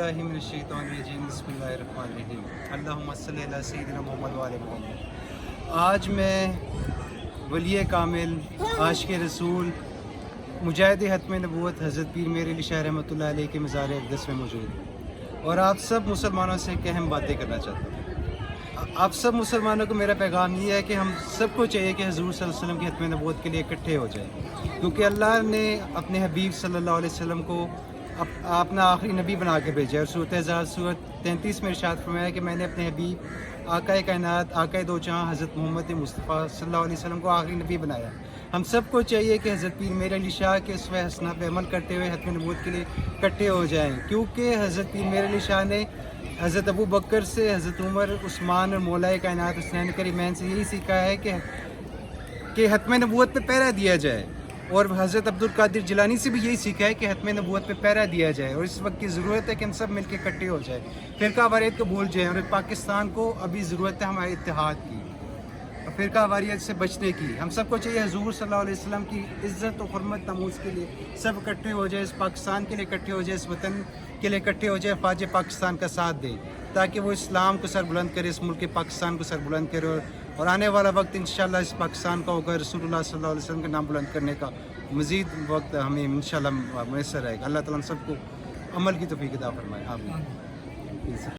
من الشیطان الرجیم بسم اللہ الرحمن الرحیم اللہم صلی علی سیدنا محمد و آل محمد۔ آج میں ولی کامل عاشق رسول مجاہد ختم نبوت حضرت پیر میرے علی شاہ رحمۃ اللہ علیہ کے مزار اقدس میں موجود ہوں اور آپ سب مسلمانوں سے ایک اہم باتیں کرنا چاہتا ہوں۔ آپ سب مسلمانوں کو میرا پیغام یہ ہے کہ ہم سب کو چاہیے کہ حضور صلی اللہ علیہ وسلم کی ختم نبوت کے لیے اکٹھے ہو جائیں، کیونکہ اللہ نے اپنے حبیب صلی اللہ علیہ وسلم کو اپنا آخری نبی بنا کے بھیجا اور سورۃ احزاب سورۃ 33 میں ارشاد فرمایا کہ میں نے اپنے حبیب آقائے کائنات آقائے دو جہاں حضرت محمد مصطفیٰ صلی اللہ علیہ وسلم کو آخری نبی بنایا۔ ہم سب کو چاہیے کہ حضرت پیر میرے علی شاہ کے اسوہ حسنہ پہ عمل کرتے ہوئے ختم نبوت کے لیے اکٹھے ہو جائیں، کیونکہ حضرت پیر میرے علی شاہ نے حضرت ابو بکر سے، حضرت عمر، عثمان اور مولا کائنات حسنین کریمین سے یہی سیکھا ہے کہ ختم نبوت پہ پہرا دیا جائے، اور حضرت عبد القادر جیلانی سے بھی یہی سیکھا ہے کہ ختم نبوت پہ پہرا دیا جائے، اور اس وقت کی ضرورت ہے کہ ہم سب مل کے اکٹھے ہو جائیں، فرقہ واریت کو بھول جائیں، اور پاکستان کو ابھی ضرورت ہے ہمارے اتحاد کی، فرقہ واریت سے بچنے کی۔ ہم سب کو چاہیے حضور صلی اللہ علیہ وسلم کی عزت و حرمت ناموس کے لیے سب اکٹھے ہو جائے، اس پاکستان کے لیے اکٹھے ہو جائے، اس وطن کے لیے اکٹھے ہو جائے، فوج پاکستان کا ساتھ دیں تاکہ وہ اسلام کو سر بلند کرے، اس ملک پاکستان کو سر بلند کرے، اور آنے والا وقت انشاءاللہ اس پاکستان کا ہوگا رسول اللہ صلی اللہ علیہ وسلم کا نام بلند کرنے کا، مزید وقت ہمیں انشاءاللہ میسر رہے گا۔ اللہ تعالیٰ ہم سب کو عمل کی توفیق عطا فرمائے، آمین۔